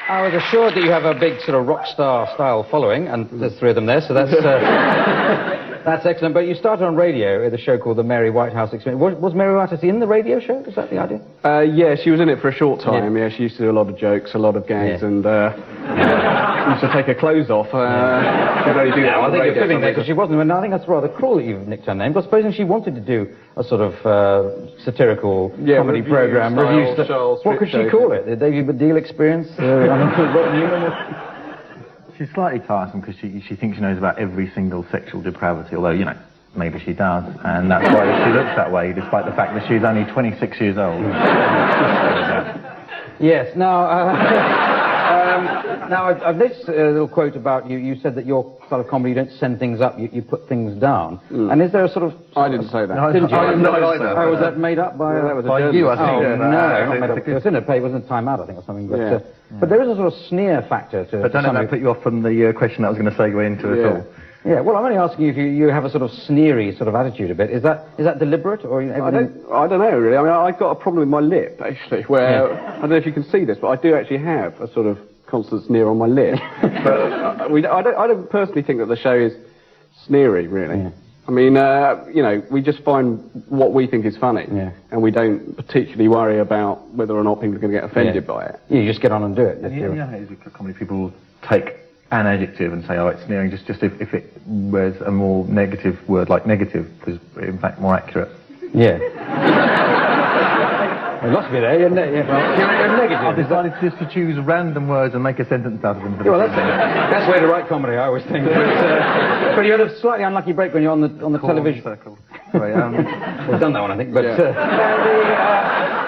I was assured that you have a big sort of rock star style following, and there's 3 of them there, so that's that's excellent. But you started on radio at a show called the Mary Whitehouse Experience. Was Mary Whitehouse in the radio show? Is that the idea? Yeah, she was in it for a short time. Yeah, she used to do a lot of jokes, a lot of gags, and used to take her clothes off. She'd only do that. I think you're fibbing there because she wasn't. I think that's rather cruel that you've nicked her name. But supposing she wanted to do a sort of satirical comedy program, review stuff. What could she call it? The David Baddiel Experience? She's slightly tiresome because she thinks she knows about every single sexual depravity, although, you know, maybe she does, and that's why she looks that way, despite the fact that she's only 26 years old. Yes, now, I've this little quote about you. You said that your style of comedy, you don't send things up, you put things down. And is there a sort of... I didn't say that. Didn't you? No, was that made up by... that was by you, I think. Oh, no, not made up. It was in a paper, it wasn't Time Out, I think, or something. But, but there is a sort of sneer factor to... But don't let that put you off from the question I was going to segue into at all. Yeah, well, I'm only asking you if you have a sort of sneery sort of attitude a bit. Is that deliberate, or... I don't know, really. I mean, I've got a problem with my lip, actually, where... I don't know if you can see this, but I do actually have a sort of constant sneer on my lip. But I don't personally think that the show is sneery, really. Yeah. I mean, you know, we just find what we think is funny, and we don't particularly worry about whether or not people are going to get offended by it. Yeah, you just get on and do it. Yeah, it's a comedy people will take an adjective and say, oh, it's sneering, just if it wears a more negative word like negative, is in fact more accurate. Yeah. It must be there, isn't it? Yeah. You're negative. I've decided just to choose random words and make a sentence out of them. Well, that's the way to write comedy, I always think. But you had a slightly unlucky break when you're on the television. Circle. Sorry, we've done that one, I think. But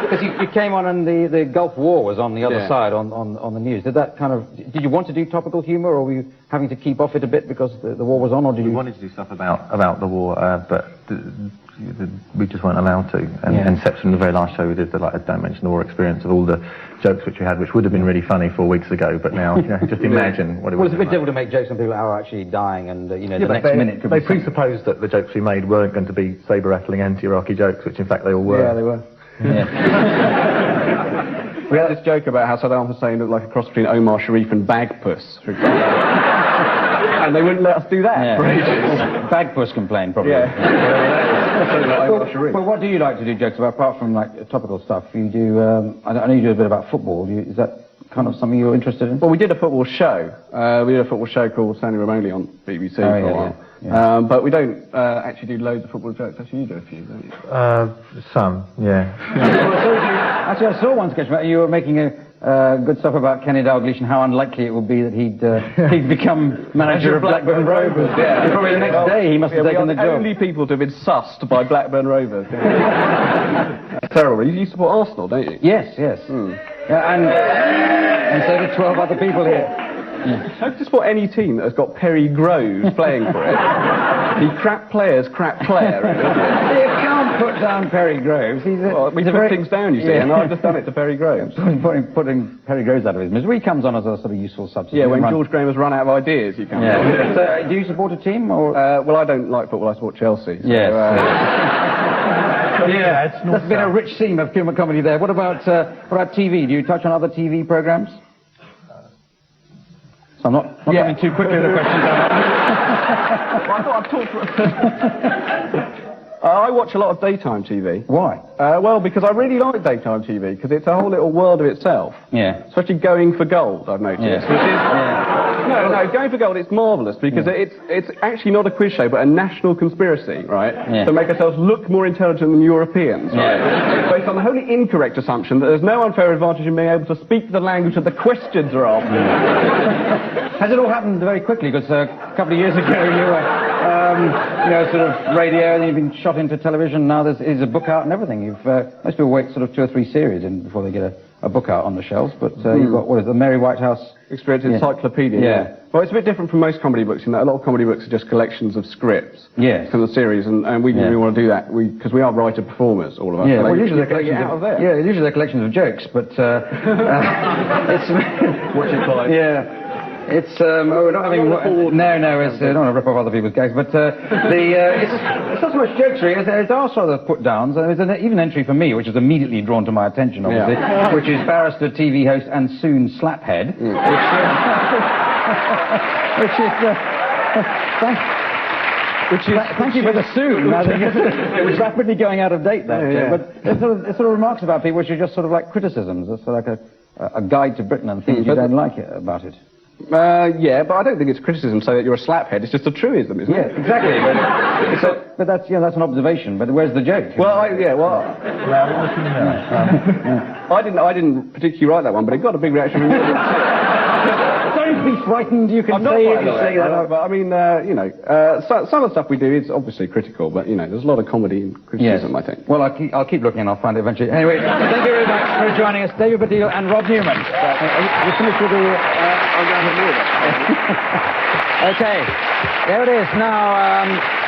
because you came on and the Gulf War was on the other side on the news. Did you want to do topical humour, or were you having to keep off it a bit because the war was on, or did you... We wanted to do stuff about the war, but we just weren't allowed to. And except from the very last show we did, I don't mention the war experience of all the jokes which we had, which would have been really funny 4 weeks ago, but now, you know, just imagine what it was. Well, it's a bit difficult to make jokes on people who are actually dying, and you know, the next minute could be... They presupposed that the jokes we made weren't going to be saber-rattling anti-Iraqi jokes, which in fact they all were. Yeah, they were. Yeah. We had this joke about how Saddam Hussein looked like a cross between Omar Sharif and Bagpuss, for example. And they wouldn't let us do that for ages. Bagpuss complained, probably. Well, what do you like to do jokes about, apart from like topical stuff? You do, I know you do a bit about football. Is that kind of something you're interested in? Well, we did a football show. We did a football show called Standing Room Only on BBC for a while. Yeah. But we don't actually do loads of football jokes. Actually, you do a few, don't you? Some, yeah. Actually, I saw one sketch about you were making a good stuff about Kenny Dalglish and how unlikely it would be that he'd become manager of Blackburn Rovers. Yeah. Probably the next day he must have taken the job. Only people to have been sussed by Blackburn Rovers. Terrible. You support Arsenal, don't you? Yes, yes. Yeah, and so do 12 other people here. I just support any team that has got Perry Groves playing for it. The crap player's crap player. You can't put down Perry Groves. We put things down, you see, and I've just done it to Perry Groves. Putting Perry Groves out of his misery comes on as a sort of useful substitute. Yeah, when George Graham has run out of ideas, you can. So, do you support a team, or...? Well, I don't like football, I support Chelsea. So, yes. That's been a rich theme of humour comedy there. What about TV? Do you touch on other TV programmes? So I'm not coming too quickly with the questions. Well, I thought I'd talk I watch a lot of daytime TV. Why? Well, because I really like daytime TV, because it's a whole little world of itself. Yeah. Especially Going for Gold, I've noticed. Yeah. No, Going for Gold, it's marvellous, because it's actually not a quiz show, but a national conspiracy, right? Yeah. To make ourselves look more intelligent than Europeans, right? Yeah. Based on the wholly incorrect assumption that there's no unfair advantage in being able to speak the language that the questions are asking. Has it all happened very quickly? Because a couple of years ago you were... sort of radio, and then you've been shot into television. Now there's a book out and everything. Most people wait sort of 2 or 3 series before they get a book out on the shelves. But you've got, what is it, the Mary Whitehouse Experience Encyclopedia. Yeah. Well, it's a bit different from most comedy books in that a lot of comedy books are just collections of scripts. Yes. From the series, and we didn't really want to do that because we are writer-performers, all of us. Yeah. So well, usually they're collections out of there. Yeah, usually they're collections of jokes, but it's watch it, Clive. Yeah. It's we're not having no, it's I don't want to rip off other people's gags, but it's not so much jokes really. There are sort of put downs. There's even an entry for me, which is immediately drawn to my attention, obviously, which is barrister, TV host, and soon slaphead, thank you for the soon. It was rapidly going out of date, that but it sort of remarks about people which are just sort of like criticisms. It's sort of like a guide to Britain and things you don't like about it. Yeah, but I don't think it's criticism to say that you're a slaphead. It's just a truism, isn't it? Yeah, exactly. But that's that's an observation. But where's the joke? Well, I didn't particularly write that one, but it got a big reaction from you. Don't be frightened. You can say that. But I mean, some of the stuff we do is obviously critical, but there's a lot of comedy in criticism, I think. Well, I'll keep looking and I'll find it eventually. Anyway, thank you very much for joining us, David Baddiel and Rob Newman. We finished with the. I'm going to move it. Okay, there it is now.